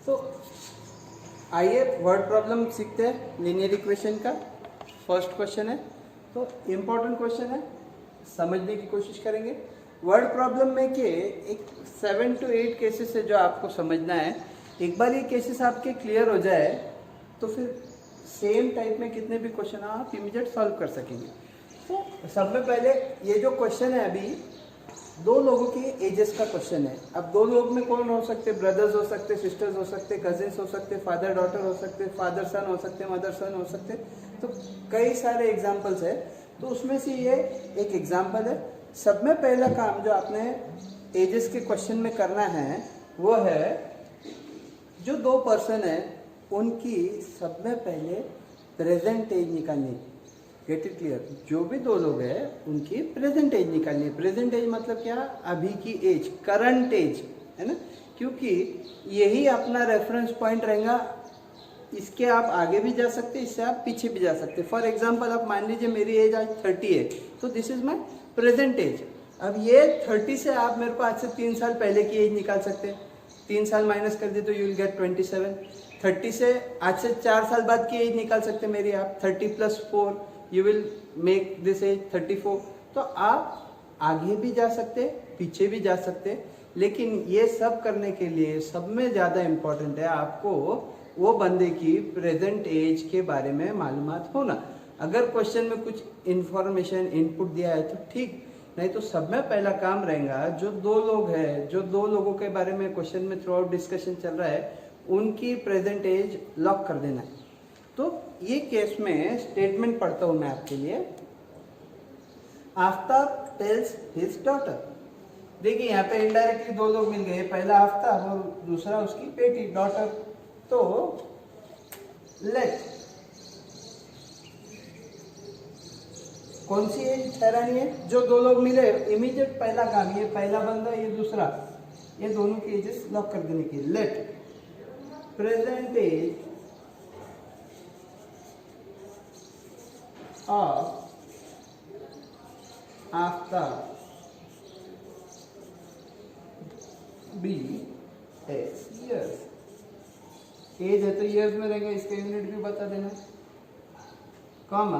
तो आइए word problem सीखते हैं लीनियर इक्वेशन का। फर्स्ट क्वेश्चन है, तो इम्पोर्टेंट क्वेश्चन है, समझने की कोशिश करेंगे। वर्ड प्रॉब्लम में के एक 7 to 8 केसेस है जो आपको समझना है। एक बार ये केसेस आपके क्लियर हो जाए तो फिर सेम टाइप में कितने भी क्वेश्चन आप इमीडिएट सॉल्व कर सकेंगे। तो सब में पहले ये जो क्वेश्चन है अभी दो लोगों की एजेस का क्वेश्चन है। अब दो लोग में कौन हो सकते, ब्रदर्स हो सकते, सिस्टर्स हो सकते, कजिन्स हो सकते, फादर डॉटर हो सकते, फादर सन हो सकते, मदर सन हो सकते, तो कई सारे एग्जाम्पल्स है। तो उसमें से ये एक एग्जाम्पल है। सब में पहला काम जो आपने एजेस के क्वेश्चन में करना है वो है जो दो पर्सन है उनकी सब में पहले प्रेजेंट एज निकालनी। गेट इट क्लियर, जो भी दो लोग हैं उनकी प्रेजेंट एज निकालनी है। प्रेजेंट एज मतलब क्या, अभी की एज, करंट एज, है ना, क्योंकि यही अपना रेफरेंस पॉइंट रहेगा। इसके आप आगे भी जा सकते, इससे आप पीछे भी जा सकते। फॉर एग्जांपल आप मान लीजिए मेरी एज आज 30 है, तो this is my present age. अब ये 30 से आप मेरे को आज से 3 साल पहले की एज निकाल सकते हैं। 3 साल माइनस कर दिए तो यू विल गेट 27। 30 से आज से 4 साल बाद की एज निकाल सकते हैं मेरी आप, 30 + 4 you will make this age 34। तो आप आगे भी जा सकते, पीछे भी जा सकते, लेकिन ये सब करने के लिए सब में ज़्यादा इम्पोर्टेंट है आपको वो बंदे की प्रेजेंट एज के बारे में मालूमात होना। अगर क्वेश्चन में कुछ इंफॉर्मेशन इनपुट दिया है तो ठीक, नहीं तो सब में पहला काम रहेगा जो दो लोग हैं, जो दो लोगों के बारे में क्वेश्चन में थ्रू आउट डिस्कशन चल रहा है उनकी प्रेजेंट एज लॉक कर देना है। तो ये केस में स्टेटमेंट पढ़ता हूं मैं आपके लिए। Aftab tales his daughter. देखिए यहाँ पे इनडायरेक्टली दो लोग मिल गए, पहला आफ्ताब और दूसरा उसकी बेटी डॉटर। तो लेट, कौन सी एज ठहरानी है, जो दो लोग मिले इमीडिएट पहला काम, ये पहला बंदा ये दूसरा, ये दोनों की एजेस लॉक कर देने की। Let present age of Aftab be S years. Age है तो ईयर्स में रहेंगे, इसका यूनिट भी बता देना, कॉमा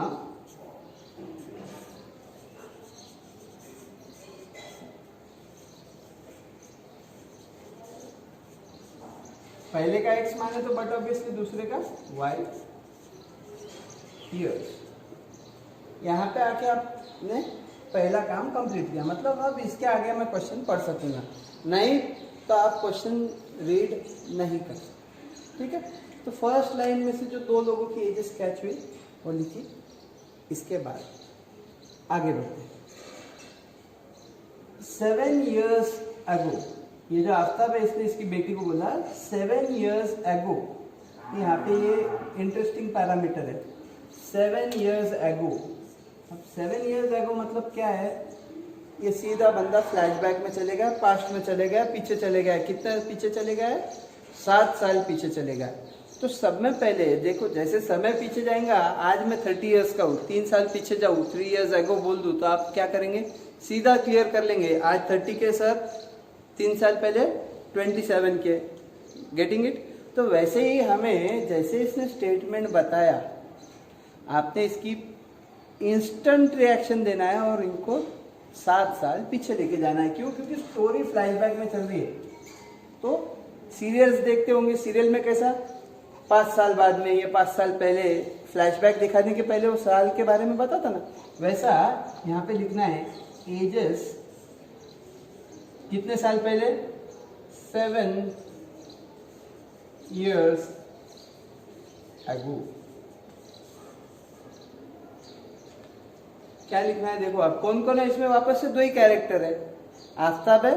पहले का x माने तो बट ऑब्वियसली दूसरे का y ईयर्स। यहाँ पे आके आपने पहला काम कंप्लीट किया, मतलब अब इसके आगे मैं क्वेश्चन पढ़ सकूंगा, नहीं तो आप क्वेश्चन रीड नहीं कर सकते। ठीक है, तो फर्स्ट लाइन में से जो दो लोगों की एजेस कैच हुई वो लिखी। इसके बाद आगे बढ़ते हैं। 7 years ago, ये जो आफ्ताब है इसने इसकी बेटी को बोला 7 years ago। यहाँ पे ये इंटरेस्टिंग पैरामीटर है 7 years ago। अब 7 years ago मतलब क्या है, ये सीधा बंदा फ्लैशबैक में चले गया, पास्ट में चले गया, पीछे चले गया। कितना पीछे चले गया, 7 साल पीछे चले गया। तो सब में पहले देखो, जैसे समय पीछे जाएगा, आज मैं 30 years का हूँ, 3 साल पीछे जाऊँ, 3 years ago बोल दूँ तो आप क्या करेंगे, सीधा क्लियर कर लेंगे। आज 30 के सर, 3 साल पहले 27 के। Getting it. तो वैसे ही हमें जैसे इसने स्टेटमेंट बताया, आपने इसकी इंस्टेंट रिएक्शन देना है और इनको 7 साल पीछे लेके जाना है। क्यों, क्योंकि स्टोरी फ्लैशबैक में चल रही है। तो सीरियल्स देखते होंगे, सीरियल में कैसा 5 साल बाद में, ये 5 साल पहले फ्लैशबैक दिखाने के पहले वो साल के बारे में बताता ना, वैसा यहाँ पे लिखना है एजेस कितने साल पहले, 7 years ago। क्या लिखना है देखो, आप कौन कौन है इसमें, वापस से दो ही कैरेक्टर है, आफ्ताब है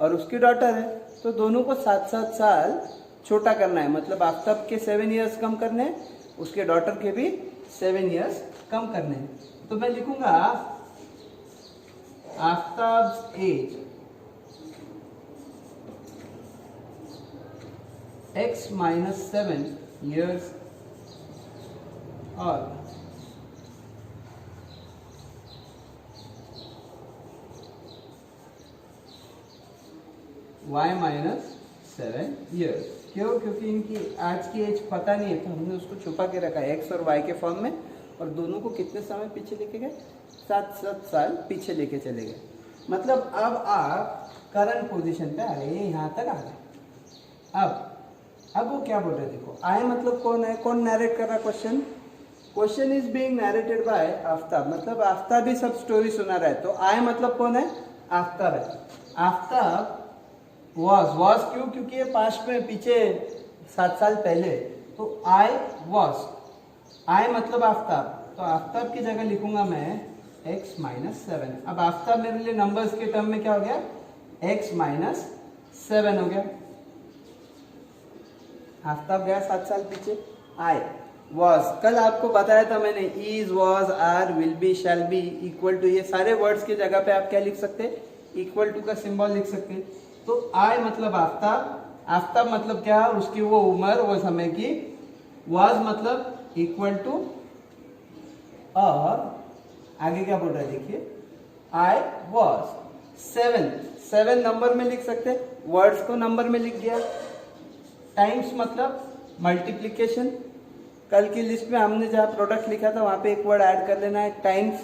और उसकी डॉटर है। तो दोनों को 7-7 साल छोटा करना है, मतलब आफ्ताब के 7 years कम करने हैं, उसके डॉटर के भी 7 years कम करने हैं। तो मैं लिखूंगा आफ्ताब एज x - 7 years और y - 7 years। क्यों? क्योंकि इनकी आज की एज पता नहीं है, तो हमने उसको छुपा के रखा है एक्स और वाई के फॉर्म में, और दोनों को कितने समय पीछे लेके गए? 7 साल पीछे लेके चले गए। मतलब अब आप करंट पोजीशन पे आ गए, यहाँ तक आ गए। अब वो क्या बोल रहे हैं देखो, आई मतलब कौन है, कौन नैरेट कर रहा question? Question is being narrated by Aftab, मतलब आफ्ताब ही सब स्टोरी सुना रहा है। तो आई मतलब कौन है? आफ्ताब है। आफ्ताब वॉज क्यों? क्योंकि ये पास्ट में पीछे 7 साल पहले, तो आई वॉज, आई मतलब आफ्ताब, तो आफ्ताब की जगह लिखूंगा मैं x माइनस 7। अब आफ्ताब मेरे लिए नंबर्स के टर्म में क्या हो गया? x माइनस 7 हो गया। आफ्ताब गया 7 साल पीछे। आई वॉज, कल आपको बताया था मैंने, is, was, are, will be, shall be, equal to, ये सारे वर्ड्स की जगह पे आप क्या लिख सकते हैं? इक्वल टू का सिंबल लिख सकते हैं। तो आई मतलब आफ्ताब, आफ्ताब मतलब क्या? उसकी वो उम्र, वो समय की। वॉज मतलब इक्वल टू, और आगे क्या बोल रहा है देखिए, आई वॉज 7 नंबर में लिख सकते हैं, वर्ड्स को नंबर में लिख दिया। टाइम्स मतलब मल्टीप्लीकेशन, कल की लिस्ट में हमने जहाँ प्रोडक्ट लिखा था वहां पे एक वर्ड ऐड कर लेना है, टाइम्स।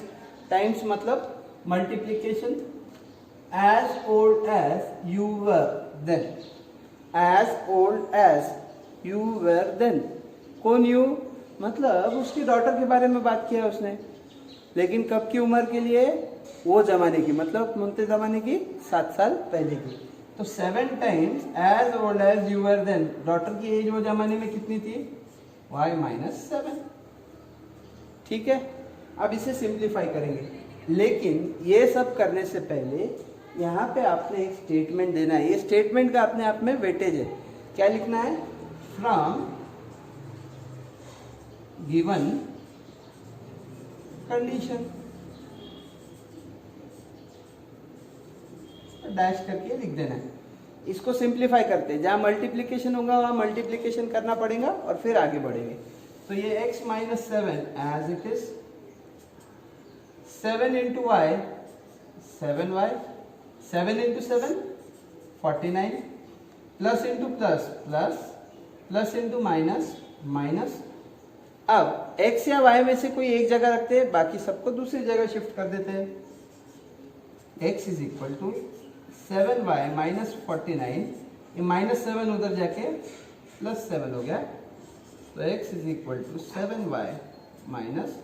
टाइम्स मतलब multiplication. As old as you were then, as old as you were then. कौन यू? मतलब उसकी डॉटर के बारे में बात किया उसने, लेकिन कब की उम्र के लिए? वो जमाने की, मतलब मुंते जमाने की, 7 साल पहले की। तो 7 times as old as you were then, daughter की एज वो जमाने में कितनी थी? y minus 7। ठीक है, अब इसे सिंप्लीफाई करेंगे, लेकिन ये सब करने से पहले यहाँ पे आपने एक स्टेटमेंट देना है। ये स्टेटमेंट का अपने आप में वेटेज है। क्या लिखना है? फ्रॉम गिवन कंडीशन, डैश करके लिख देना है। इसको सिंप्लीफाई करते हैं, जहां मल्टीप्लीकेशन होगा वहां मल्टीप्लीकेशन करना पड़ेगा और फिर आगे बढ़ेंगे। तो ये x minus 7 as it is, 7 into Y 7y, 7 into 7 49, plus into plus plus, plus into minus minus. अब x या y में से कोई एक जगह रखते हैं, बाकी सबको दूसरी जगह शिफ्ट कर देते हैं। x is equal to 7y minus 49, ये माइनस 7 उधर जाके प्लस 7 हो गया, तो x is equal to 7y minus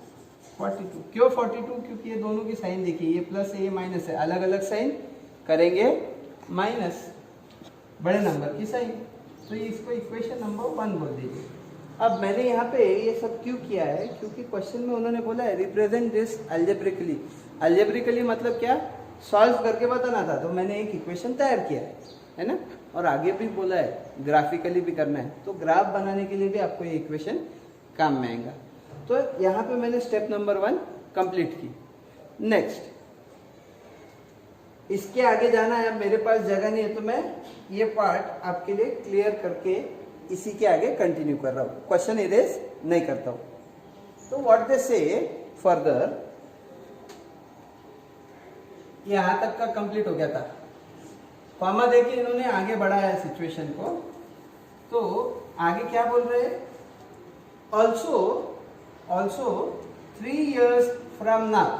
42। क्यों 42? क्योंकि ये दोनों की साइन देखिए, ये प्लस है ये माइनस है, अलग अलग साइन करेंगे माइनस, बड़े नंबर की साइन, तो ये इसको इक्वेशन नंबर 1 बोल दीजिए। अब मैंने यहाँ पे ये सब क्यों किया है? क्योंकि क्वेश्चन में उन्होंने बोला है रिप्रेजेंट दिस अल्जेब्रिकली। अल्जेब्रिकली मतलब क्या? सॉल्व करके बताना था, तो मैंने एक इक्वेशन तैयार किया है ना, और आगे भी बोला है ग्राफिकली भी करना है, तो ग्राफ बनाने के लिए भी आपको ये इक्वेशन काम में आएगा। तो यहाँ पे मैंने स्टेप नंबर 1 कंप्लीट की। नेक्स्ट, इसके आगे जाना है, मेरे पास जगह नहीं है, तो मैं ये पार्ट आपके लिए क्लियर करके इसी के आगे कंटिन्यू कर रहा हूँ, क्वेश्चन इरेज नहीं करता हूँ। तो व्हाट दे से फर्दर, यहां तक का कंप्लीट हो गया था, कॉमा देके इन्होंने आगे बढ़ाया सिचुएशन को। तो आगे क्या बोल रहे हैं? Also 3 years from now,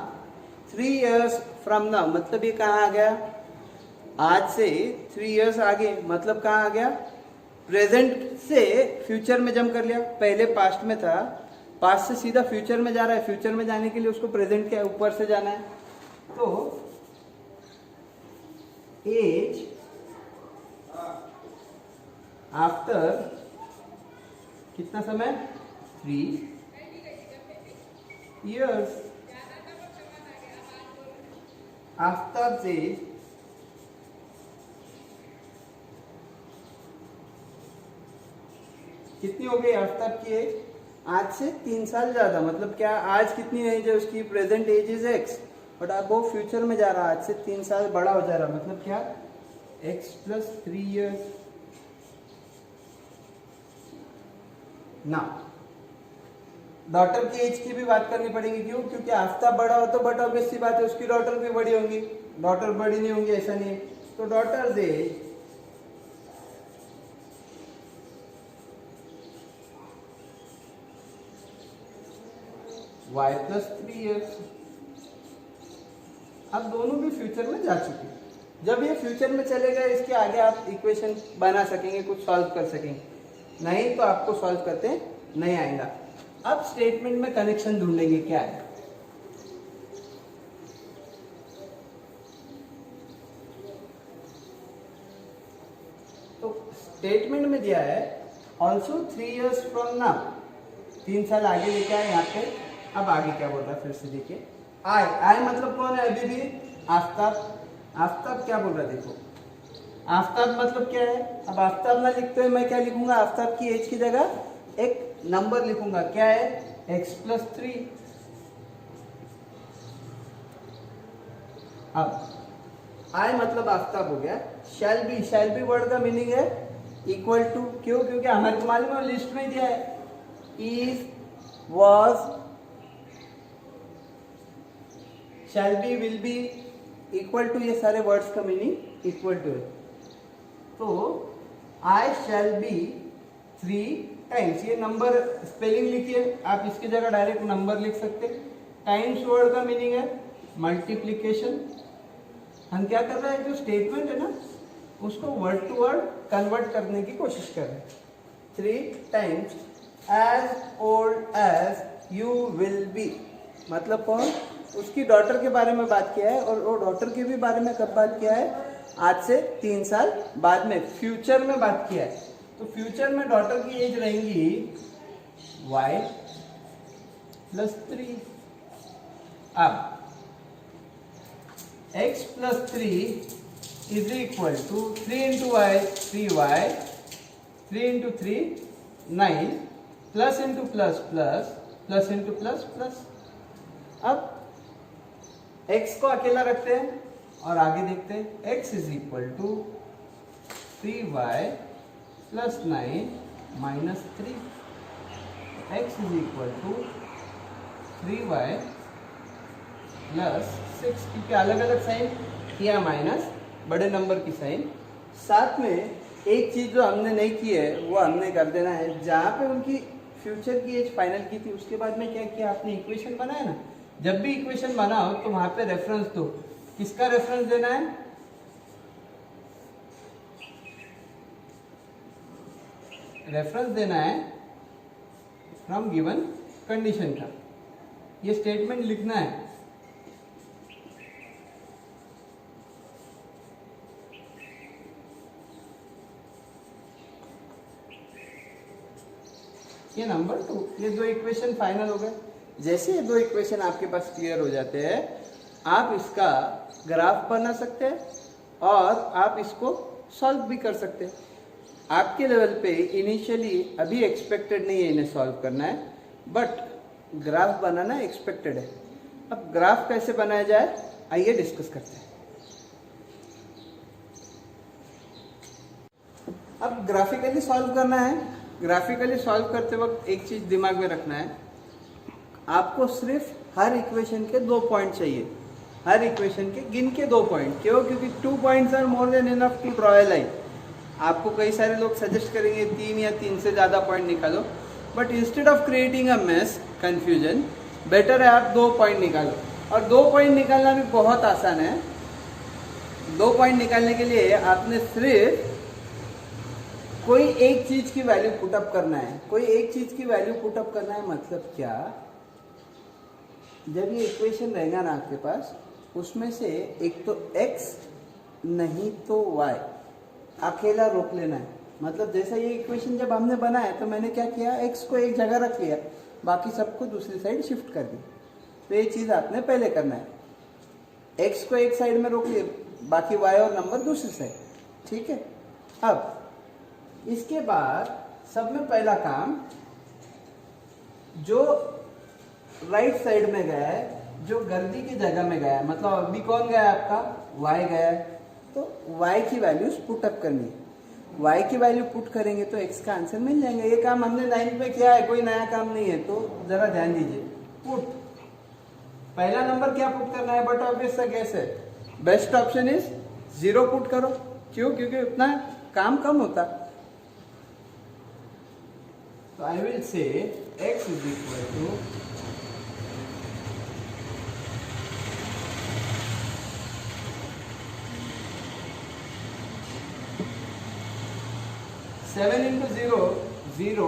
3 years from now मतलब ये कहाँ आ गया? आज से 3 years आगे, मतलब कहाँ आ गया? प्रेजेंट से फ्यूचर में जम कर लिया। पहले पास्ट में था, पास्ट से सीधा फ्यूचर में जा रहा है, फ्यूचर में जाने के लिए उसको प्रेजेंट के ऊपर से जाना है। तो एज आफ्टर कितना समय? 3 years। आफ्ताब से कितनी हो गई आफ्ताब की एज? आज से 3 साल ज्यादा। मतलब क्या? आज कितनी एज है उसकी? Present age is x, but अब वो फ्यूचर में जा रहा है, आज से 3 साल बड़ा हो जा रहा है। मतलब क्या? x प्लस 3 years। ना डॉटर की एज की भी बात करनी पड़ेगी। क्यों? क्योंकि आफ्ताब बड़ा हो तो बट ऑब्वियस सी बात है उसकी डॉटर भी बड़ी होंगी। डॉटर बड़ी नहीं होंगी ऐसा नहीं है। तो daughters as y plus 3x। अब दोनों भी फ्यूचर में जा चुके हैं। जब ये फ्यूचर में चलेगा इसके आगे आप इक्वेशन बना सकेंगे, कुछ सॉल्व कर सकेंगे, नहीं तो आपको सॉल्व करते नहीं आएगा। अब स्टेटमेंट में कनेक्शन ढूंढेंगे क्या है। तो स्टेटमेंट में दिया है ऑल्सो 3 years फ्रॉम नाउ, 3 साल आगे लेके आए यहाँ पे। अब आगे क्या बोल रहा है फिर से देखिए, आई मतलब कौन है अभी भी, आफ्ताब। आफ्ताब क्या बोल रहा है देखो, आफ्ताब मतलब क्या है। अब आफ्ताब ना लिखते हुए मैं क्या लिखूंगा, आफ्ताब की एज की जगह एक नंबर लिखूंगा, क्या है, x प्लस 3। अब आई मतलब आफ्ताब हो गया। शैल बी वर्ड का मीनिंग है इक्वल टू, क्यों, क्योंकि हमारे मालूम है लिस्ट में दिया है, is, was, shall be, will be, equal to, ये सारे वर्ड्स का मीनिंग इक्वल टू है। तो आई शैल बी 3 टाइम्स, ये नंबर स्पेलिंग लिखिए, आप इसकी जगह डायरेक्ट नंबर लिख सकते। टाइम्स वर्ड का मीनिंग है मल्टीप्लीकेशन। हम क्या कर रहे हैं, जो स्टेटमेंट है ना उसको वर्ड टू वर्ड कन्वर्ट करने की कोशिश कर रहे हैं। 3 times as old as you will be, मतलब कौन, उसकी डॉटर के बारे में बात किया है। और वो डॉटर के भी बारे में कब बात किया है, आज से 3 साल बाद में, फ्यूचर में बात किया है। तो फ्यूचर में डॉटर की एज रहेंगी y प्लस 3। अब x प्लस 3 is equal to 3 into Y 3y, 3 into 3 9, plus into plus plus, plus into plus plus. अब x को अकेला रखते हैं और आगे देखते हैं, x is equal to 3y plus 9 minus 3, x is equal to 3y plus 6, क्योंकि अलग अलग साइन किया माइनस बड़े नंबर की साइन। साथ में एक चीज जो हमने नहीं की है वो हमने कर देना है, जहाँ पे उनकी फ्यूचर की एज फाइनल की थी उसके बाद में क्या किया, आपने इक्वेशन बनाया ना, जब भी इक्वेशन बनाओ तो वहां पे रेफरेंस दो। किसका रेफरेंस देना है, रेफरेंस देना है फ्रॉम गिवन कंडीशन का। ये स्टेटमेंट लिखना है। ये नंबर 2, ये 2 इक्वेशन फाइनल हो गए। जैसे ये 2 इक्वेशन आपके पास क्लियर हो जाते हैं, आप इसका ग्राफ बना सकते हैं और आप इसको सॉल्व भी कर सकते हैं। आपके लेवल पे इनिशियली अभी एक्सपेक्टेड नहीं है इन्हें सॉल्व करना है, बट ग्राफ बनाना एक्सपेक्टेड है। अब ग्राफ कैसे बनाया जाए आइए डिस्कस करते हैं। अब ग्राफिकली सॉल्व करना है। ग्राफिकली सॉल्व करते वक्त एक चीज दिमाग में रखना है, आपको सिर्फ हर इक्वेशन के 2 पॉइंट चाहिए, हर इक्वेशन के गिन के 2 पॉइंट। क्यों, क्योंकि 2 points are more than enough to draw a line. आपको कई सारे लोग सजेस्ट करेंगे 3 या 3 से ज़्यादा पॉइंट निकालो, but instead of creating a mess confusion, better है आप 2 पॉइंट निकालो। और 2 पॉइंट निकालना भी बहुत आसान है। 2 पॉइंट निकालने के लिए आपने सिर्फ कोई एक चीज की वैल्यू पुटअप करना है। कोई एक चीज की वैल्यू पुटअप करना है मतलब क्या, जब ये इक्वेशन रहेगा ना आपके पास, उसमें से एक तो x नहीं तो y अकेला रोक लेना है। मतलब जैसा ये इक्वेशन जब हमने बनाया तो मैंने क्या किया, x को एक जगह रख लिया, बाकी सबको दूसरी साइड शिफ्ट कर दी। तो ये चीज़ आपने पहले करना है, x को एक साइड में रोक लिया, बाकी y और नंबर दूसरी साइड। ठीक है। अब इसके बाद सब में पहला काम, जो राइट साइड में गया है, जो गर्दी की जगह में गया है, मतलब अभी कौन गया है आपका, y गया है, तो y की वैल्यूज पुट अप करनी है। y की वैल्यू पुट करेंगे तो x का आंसर मिल जाएंगे। ये काम हमने 9th में किया है, कोई नया काम नहीं है, तो जरा ध्यान दीजिए। पुट, पहला नंबर क्या पुट करना है, बट ऑब्वियस सा गैस है, बेस्ट ऑप्शन इज 0 पुट करो। क्यों, क्योंकि उतना काम कम होता। तो I will say x is equal to 7 into 0 0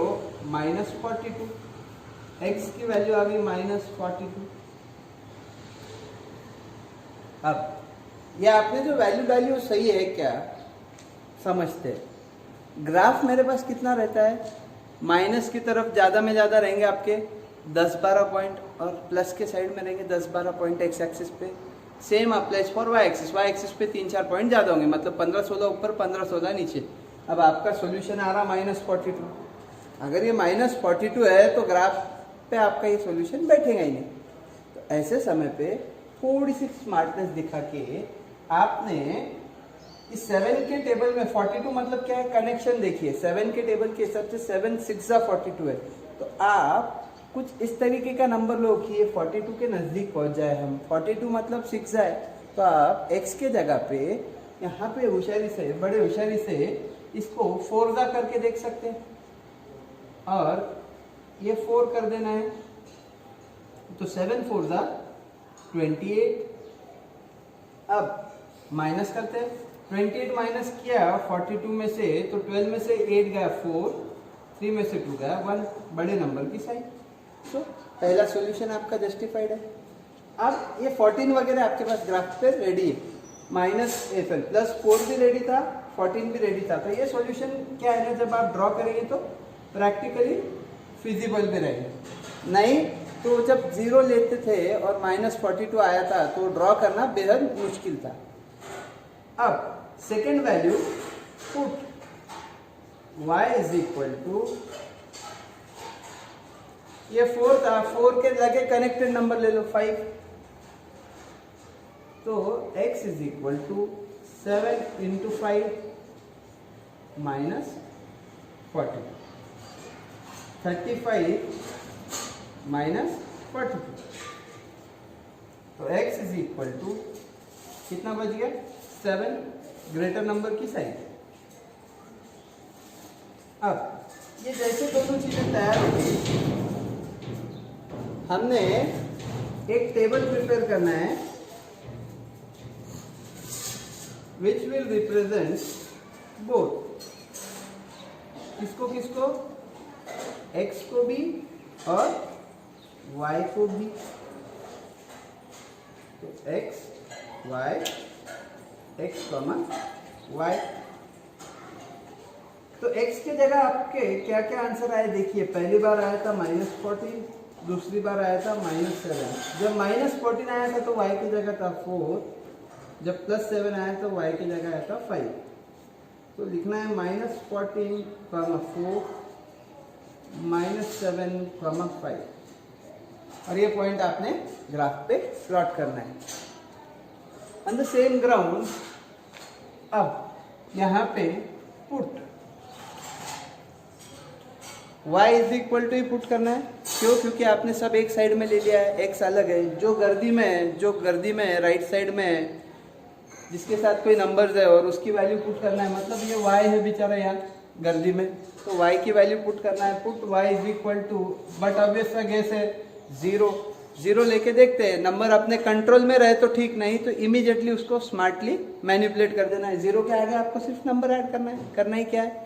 minus 42, x की वैल्यू आ गई माइनस 42। अब ये आपने जो वैल्यू सही है क्या समझते हैं। ग्राफ मेरे पास कितना रहता है, माइनस की तरफ ज़्यादा में ज़्यादा रहेंगे आपके 10-12 पॉइंट, और प्लस के साइड में रहेंगे 10-12 पॉइंट एक्स एक्सिस पे। Same applies for y axis पे 3-4 पॉइंट ज़्यादा होंगे, मतलब 15-16 ऊपर 15-16 नीचे। अब आपका सोल्यूशन आ रहा -42। अगर ये -42 है तो ग्राफ पे आपका ये सोल्यूशन बैठेगा ही नहीं। तो ऐसे समय पे थोड़ी सी स्मार्टनेस दिखा के आपने इस 7 के टेबल में 42 मतलब क्या है, कनेक्शन देखिए 7 के टेबल के हिसाब से 7 6 42 है। तो आप कुछ इस तरीके का नंबर लो कि ये 42 के नज़दीक पहुंच जाए। हम 42 मतलब 6 है, तो आप x के जगह पे यहाँ पे होशियारी से, बड़े होशियारी से इसको 4 करके देख सकते हैं, और ये 4 कर देना है। तो 7 4 28। अब माइनस करते हैं, 28 माइनस किया 42 में से, तो 12 में से 8 गया 4, 3 में से 2 गया 1, बड़े नंबर की साइड। तो पहला सॉल्यूशन आपका जस्टिफाइड है। अब ये 14 वगैरह आपके पास ग्राफ पे रेडी है, +4 भी रेडी था, 14 भी रेडी था। तो ये सॉल्यूशन क्या है ना, जब आप ड्रॉ करेंगे तो प्रैक्टिकली फिजिबल भी रहेगा। नहीं तो जब 0 लेते थे और -42 आया था तो ड्रॉ करना बेहद मुश्किल था। अब second value put y is equal to, ये 4 था, 4 के लगे कनेक्टेड नंबर ले लो 5, तो x is equal to 7 into 5 minus 40, 35 minus 42। तो x इज इक्वल टू कितना बच गया, 7, ग्रेटर नंबर की साइड। अब ये जैसे दोनों चीजें तैयार हो गई, हमने एक टेबल प्रिपेयर करना है विच विल रिप्रेजेंट बोथ, किसको किसको, x को भी और y को भी। तो x y, x comma y। तो x के जगह आपके क्या क्या आंसर आए देखिए। पहली बार आया था -14, दूसरी बार आया था -7। जब -14 आया था तो y की जगह था 4, जब +7 आया तो y की जगह आया था 5। तो लिखना है -14, 4, -7, 5, और ये पॉइंट आपने ग्राफ पे प्लॉट करना है ऑन द सेम ग्राउंड। अब यहाँ पे put y is equal to ही पुट करना है। क्यों? क्योंकि आपने सब एक साइड में ले लिया है, x अलग है। जो गर्दी में है राइट साइड में है, जिसके साथ कोई नंबर्स है और उसकी वैल्यू पुट करना है, मतलब ये y है बेचारा यहाँ गर्दी में, तो y की वैल्यू पुट करना है। Put y is equal to, but obvious सा गेस है 0 लेके देखते हैं। नंबर अपने कंट्रोल में रहे तो ठीक, नहीं तो इमीडिएटली उसको स्मार्टली मैनिपुलेट कर देना है। 0 के आगे आपको सिर्फ नंबर ऐड करना ही क्या है।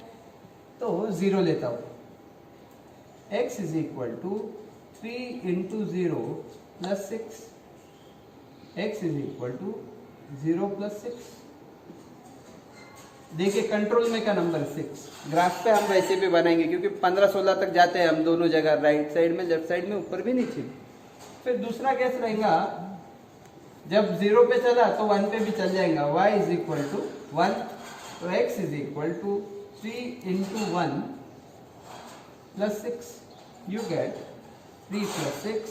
तो 0 लेता हूँ, x is equal to 3 into 0 plus 6, x is equal to 0 plus 6। देखिए कंट्रोल में का नंबर 6, ग्राफ पे हम वैसे भी बनाएंगे क्योंकि 15-16 तक जाते हैं हम दोनों जगह, राइट साइड में, लेफ्ट साइड में, ऊपर भी नीचे भी। फिर दूसरा केस रहेगा, जब 0 पे चला तो 1 पे भी चल जाएगा, y इज इक्वल टू 1। तो x is equal to 3 into 1 plus 6, you get 3 plus 6,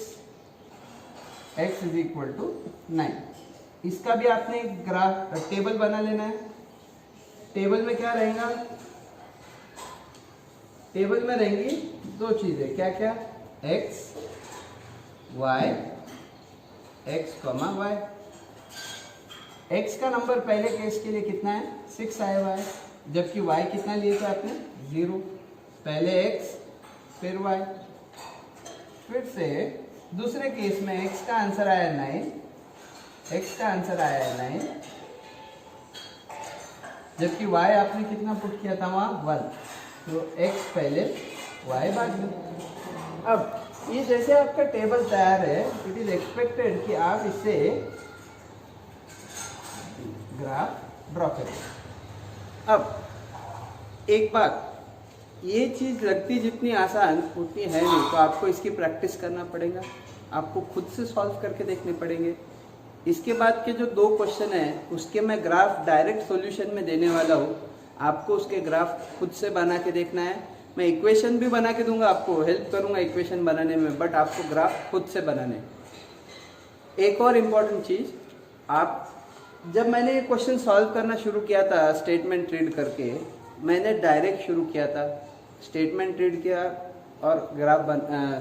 x is equal to 9। इसका भी आपने ग्राफ टेबल बना लेना है। टेबल में क्या रहेगा, टेबल में रहेंगी दो चीजें, क्या क्या, x y, x comma y। x का नंबर पहले केस के लिए कितना है, 6 आया हुआ है, जबकि y कितना लिए थे आपने, 0। पहले x फिर y। फिर से दूसरे केस में x का आंसर आया 9, x का आंसर आया 9, जबकि y आपने कितना पुट किया था वहां, 1। तो x पहले y बाद में। अब ये जैसे आपका टेबल तैयार है, इट इज एक्सपेक्टेड कि आप इससे ग्राफ ड्रॉ करें। अब एक बात, ये चीज़ लगती जितनी आसान उतनी है नहीं, तो आपको इसकी प्रैक्टिस करना पड़ेगा, आपको खुद से सॉल्व करके देखने पड़ेंगे। इसके बाद के जो 2 क्वेश्चन हैं उसके मैं ग्राफ डायरेक्ट सॉल्यूशन में देने वाला हूँ, आपको उसके ग्राफ खुद से बना के देखना है। मैं इक्वेशन भी बना के दूंगा, आपको हेल्प करूंगा इक्वेशन बनाने में, बट आपको ग्राफ खुद से बनाने। एक और इम्पॉर्टेंट चीज़, आप जब मैंने ये क्वेश्चन सॉल्व करना शुरू किया था स्टेटमेंट रीड करके, मैंने डायरेक्ट शुरू किया था, स्टेटमेंट रीड किया और ग्राफ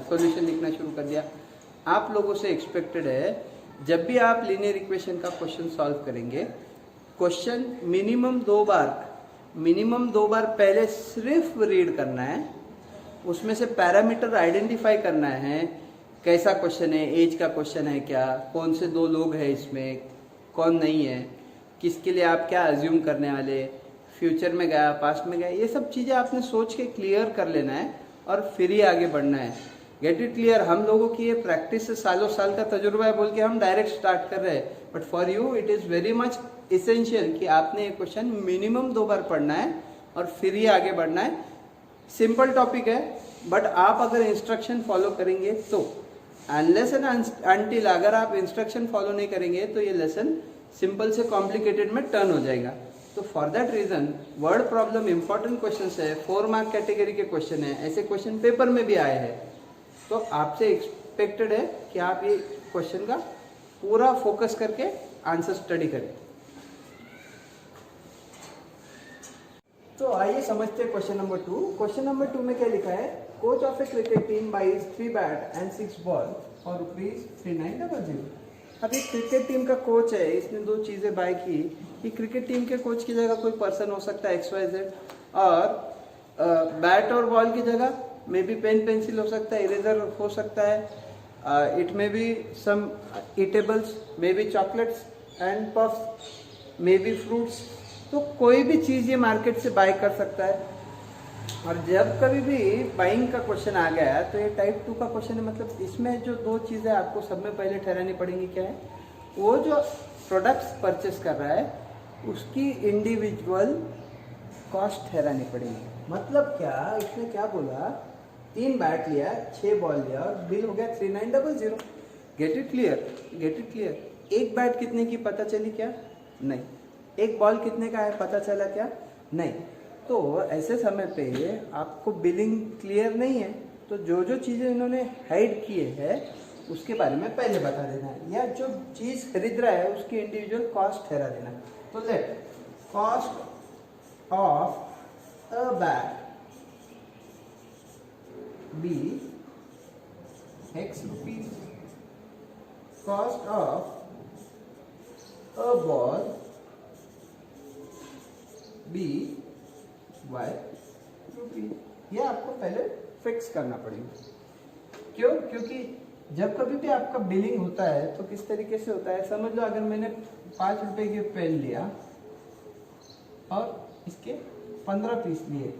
सॉल्यूशन लिखना शुरू कर दिया। आप लोगों से एक्सपेक्टेड है जब भी आप लीनियर इक्वेशन का क्वेश्चन सॉल्व करेंगे, क्वेश्चन मिनिमम 2 बार पहले सिर्फ रीड करना है, उसमें से पैरामीटर आइडेंटिफाई करना है, कैसा क्वेश्चन है, एज का क्वेश्चन है क्या, कौन से 2 लोग हैं इसमें, कौन नहीं है, किसके लिए आप क्या अज्यूम करने वाले, फ्यूचर में गया पास्ट में गया, ये सब चीज़ें आपने सोच के क्लियर कर लेना है और फिर ही आगे बढ़ना है। Get it clear. हम लोगों की ये प्रैक्टिस से सालों साल का तजुर्बा है बोल के हम डायरेक्ट स्टार्ट कर रहे हैं, but for you it is very much essential कि आपने ये क्वेश्चन मिनिमम 2 बार पढ़ना है और फिर ही आगे बढ़ना है। सिंपल टॉपिक है, बट आप अगर इंस्ट्रक्शन फॉलो करेंगे तो, अनलेस एंड अनटिल अगर आप इंस्ट्रक्शन फॉलो नहीं करेंगे तो ये लेसन सिंपल से कॉम्प्लिकेटेड में टर्न हो जाएगा। तो for that reason word problem important question है, 4 मार्क कैटेगरी के क्वेश्चन है, ऐसे क्वेश्चन पेपर में भी आए हैं। तो आपसे एक्सपेक्टेड है कि आप ये क्वेश्चन का पूरा फोकस करके आंसर स्टडी करें। तो आइए समझते हैं क्वेश्चन नंबर 2। क्वेश्चन नंबर 2 में क्या लिखा है, coach of a cricket team buys 3 bat and 6 ball for ₹3900। अब एक क्रिकेट टीम का कोच है, इसने 2 चीज़ें बाय की कि क्रिकेट टीम के कोच की जगह कोई पर्सन हो सकता है XYZ, और बैट और बॉल की जगह मे बी पेन पेंसिल हो सकता है, इरेजर हो सकता है, it may be some eatables, may be chocolates and puffs, may be fruits. तो कोई भी चीज़ ये मार्केट से बाय कर सकता है। और जब कभी भी बाइंग का क्वेश्चन आ गया तो ये टाइप 2 का क्वेश्चन है, मतलब इसमें जो 2 चीज़ें आपको सब में पहले ठहरानी पड़ेंगी क्या है, वो जो प्रोडक्ट्स परचेस कर रहा है उसकी इंडिविजुअल कॉस्ट ठहरानी पड़ेगी। मतलब क्या, इसने क्या बोला, 3 बैट लिया, 6 बॉल लिया और बिल हो गया 3900। Get it clear, get it clear. एक बैट कितने की पता चली क्या? नहीं। एक बॉल कितने का है पता चला क्या? नहीं। तो ऐसे समय पे आपको बिलिंग क्लियर नहीं है, तो जो जो चीज़ें इन्होंने हाइड किए हैं उसके बारे में पहले बता देना है, या जो चीज़ खरीद रहा है उसकी इंडिविजुअल कॉस्ट ठहरा देना है। तो let cost of a bat be X rupees, cost of a ball be Y rupees। ये आपको पहले फिक्स करना पड़ेगा। क्यों? क्योंकि जब कभी भी आपका बिलिंग होता है तो किस तरीके से होता है, समझ लो अगर मैंने 5 रुपए के पेन लिया और इसके 15 पीस लिए,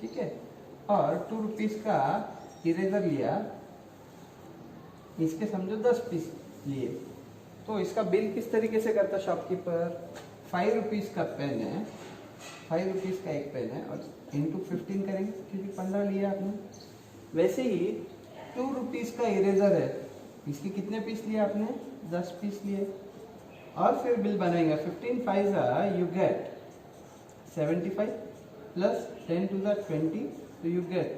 ठीक है, और 2 रुपीस का इरेजर लिया, इसके समझो 10 पीस लिए, तो इसका बिल किस तरीके से करता शॉपकीपर, 5 रुपीस का पेन है, 5 रुपीस का एक पेन है और इंटू 15 करेंगे क्योंकि 15 लिया आपने। वैसे ही 2 रुपीस का इरेजर है, इसके कितने पीस लिए आपने? 10 पीस लिए, और फिर बिल बनाएंगे 15 5 you get 75 plus 10 to the 20, तो you get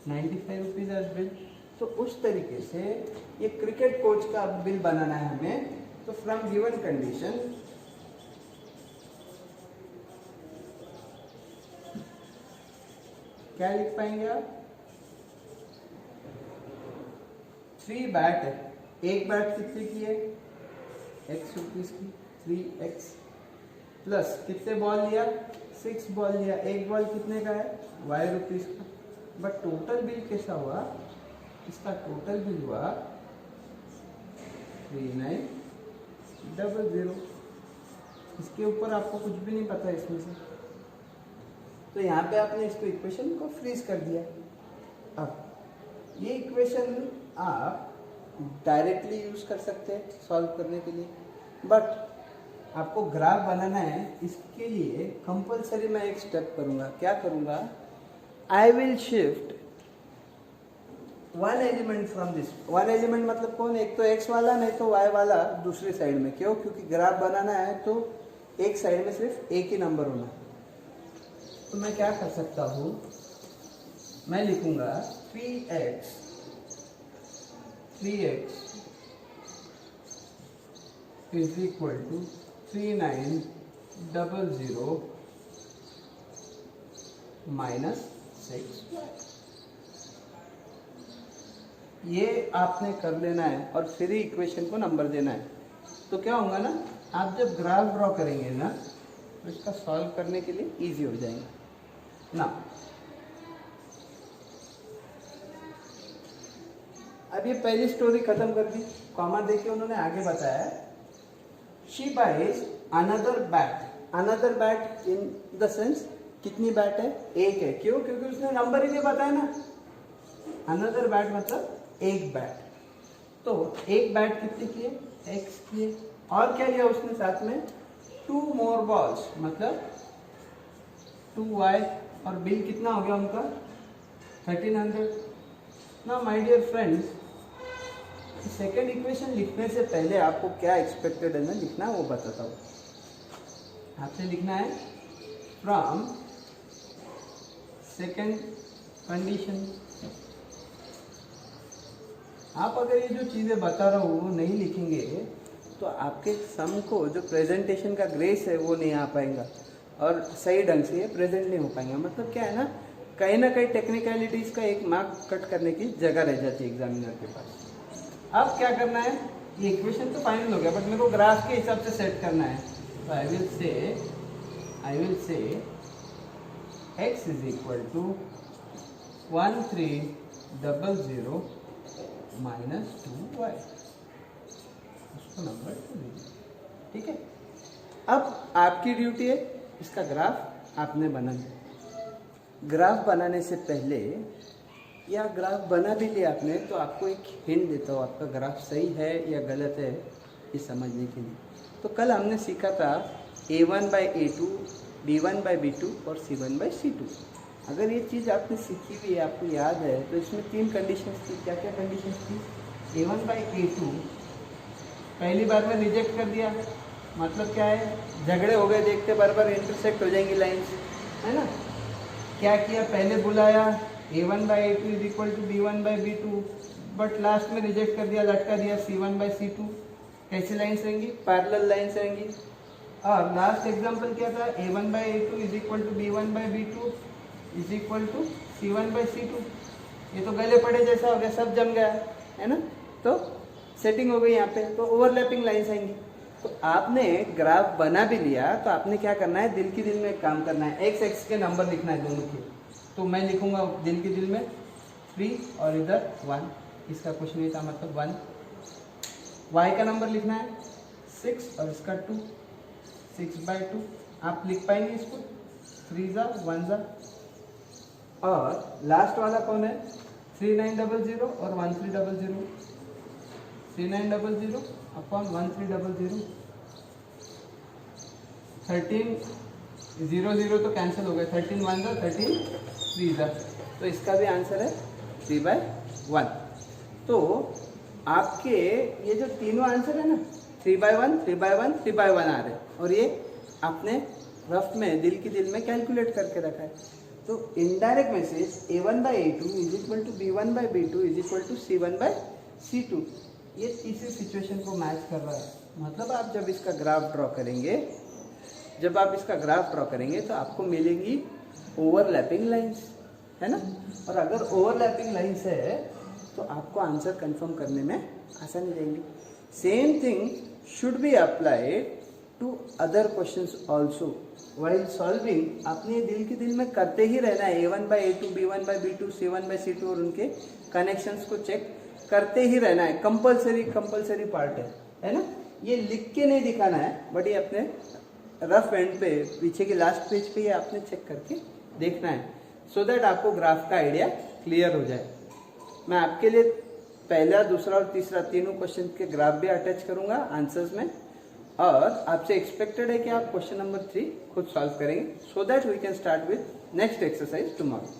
95 rupees as bill. तो उस तरीके से ये क्रिकेट कोच का बिल बनाना है हमें। तो फ्रॉम गिवन कंडीशन क्या लिख पाएंगे आप? 3 बैट है, एक बैट कितने की है? X रुपीज की, 3x, प्लस कितने बॉल लिया? 6 बॉल लिया, एक बॉल कितने का है? Y रुपीज का। बट टोटल बिल कैसा हुआ? इसका टोटल बिल हुआ 3900। इसके ऊपर आपको कुछ भी नहीं पता इसमें से, तो यहाँ पे आपने इसको इक्वेशन को फ्रीज कर दिया। अब ये इक्वेशन आप डायरेक्टली यूज कर सकते हैं सॉल्व करने के लिए, बट आपको ग्राफ बनाना है। इसके लिए कंपलसरी मैं एक स्टेप करूंगा। क्या करूंगा? I will shift one element from this. One element मतलब कौन? एक तो एक्स वाला, नहीं तो वाई वाला दूसरी साइड में। क्यों? क्योंकि ग्राफ बनाना है तो एक साइड में सिर्फ एक ही नंबर होना। तो मैं क्या कर सकता हूँ, मैं लिखूंगा 3x is equal to 3900 minus 6y। ये आपने कर लेना है और फिर ही इक्वेशन को नंबर देना है। तो क्या होगा ना, आप जब ग्राफ ड्रॉ करेंगे ना तो इसका सॉल्व करने के लिए इजी हो जाएगा ना। अब ये पहली स्टोरी खत्म कर दी, कॉमा देके उन्होंने आगे बताया she buys another bat. Another bat in the sense कितनी बैट है? एक है। क्यों? क्योंकि उसने नंबर ही नहीं बताया ना। अनदर बैट मतलब एक बैट। तो एक बैट कितनी की है? एक्स की है। और क्या लिया उसने साथ में? 2 मोर बॉल्स मतलब 2y। और बिल कितना हो गया उनका? 1300। ना my dear friends, second equation लिखने से पहले आपको क्या एक्सपेक्टेड है ना लिखना, वो बताता हूँ। आपसे लिखना है फ्रॉम सेकेंड कंडीशन। आप अगर ये जो चीज़ें बता रहा हूँ वो नहीं लिखेंगे तो आपके सम को जो प्रेजेंटेशन का ग्रेस है वो नहीं आ पाएगा और सही ढंग से ये प्रेजेंट नहीं हो पाएंगे। मतलब क्या है ना कहीं टेक्निकलिटीज़ का एक मार्क कट करने की जगह रह जाती है एग्जामिनर के पास। अब क्या करना है, ये इक्वेशन तो फाइनल हो गया बट मेरे को ग्राफ के हिसाब से सेट करना है। तो I will say x is equal to 1300 minus 2y। उसको नंबर 2 लीजिए, ठीक है। अब आपकी ड्यूटी है इसका ग्राफ आपने बनाना। ग्राफ बनाने से पहले या ग्राफ बना भी लिया आपने तो आपको एक हिंट देता हूँ आपका ग्राफ सही है या गलत है ये समझने के लिए। तो कल हमने सीखा था a1/a2, b1/b2 और c1/c2। अगर ये चीज़ आपने सीखी हुई है, आपको याद है, तो इसमें 3 कंडीशंस थी। क्या क्या कंडीशंस थी? a1/a2 पहली बार में रिजेक्ट कर दिया, मतलब क्या है, झगड़े हो गए, देखते बार इंटरसेक्ट हो जाएंगी लाइंस, है ना। क्या किया, पहले बुलाया a1/a2 is equal to b1/b2, but last में रिजेक्ट कर दिया, लटका दिया c1/c2। कैसी लाइन्स रहेंगी? पैरेलल लाइन्स रहेंगी। और लास्ट एग्जांपल क्या था? a1/a2 is equal to b1/b2 is equal to c1/c2। ये तो गले पड़े जैसा हो गया, सब जम गया, है ना। तो सेटिंग हो गई यहाँ पे, तो ओवरलैपिंग लाइन्स आएंगी। तो आपने ग्राफ बना भी लिया तो आपने क्या करना है, दिल की दिल में एक काम करना है, एक्स एक्स के नंबर लिखना है दोनों के। तो मैं लिखूंगा दिल की दिल में 3 और इधर 1, इसका कुछ नहीं था मतलब 1। y का नंबर लिखना है 6 और इसका 2, 6/2। आप लिख पाएंगे इसको 3 जा 1 जा। और लास्ट वाला कौन है? 3900 और 1300। 3900 अपॉन 1300। 1300 तो कैंसिल हो गया, 13 1 जा 13 3 जा। तो इसका भी आंसर है 3/1। तो आपके ये जो तीनों आंसर है ना 3/1 3/1 3/1 आ रहे हैं और ये आपने रफ में दिल की दिल में कैलकुलेट करके रखा है। तो indirect message a1/a2 is equal to b1/b2 is equal to c1/c2 ये तीसरी सिचुएशन को मैच कर रहा है। मतलब आप जब इसका ग्राफ ड्रॉ करेंगे, तो आपको मिलेंगी ओवरलैपिंग लाइंस, है ना। और अगर ओवरलैपिंग लाइंस है तो आपको आंसर कंफर्म करने में आसानी रहेगी। Same thing should be applied to other questions also while solving. आपने दिल की दिल में करते ही रहना है, a1/a2 b1/b2 c1/c2 और उनके कनेक्शंस को चेक करते ही रहना है। कंपलसरी पार्ट है ना। ये लिख के नहीं दिखाना है बट ये अपने रफ एंड पे पीछे के लास्ट पेज पे ये आपने चेक करके देखना है, सो दैट आपको ग्राफ का आइडिया क्लियर हो जाए। मैं आपके लिए पहला, दूसरा और तीसरा तीनों क्वेश्चन के ग्राफ भी अटैच करूंगा आंसर्स में, और आपसे एक्सपेक्टेड है कि आप क्वेश्चन नंबर 3 खुद सॉल्व करेंगे, so that we can start with next exercise tomorrow.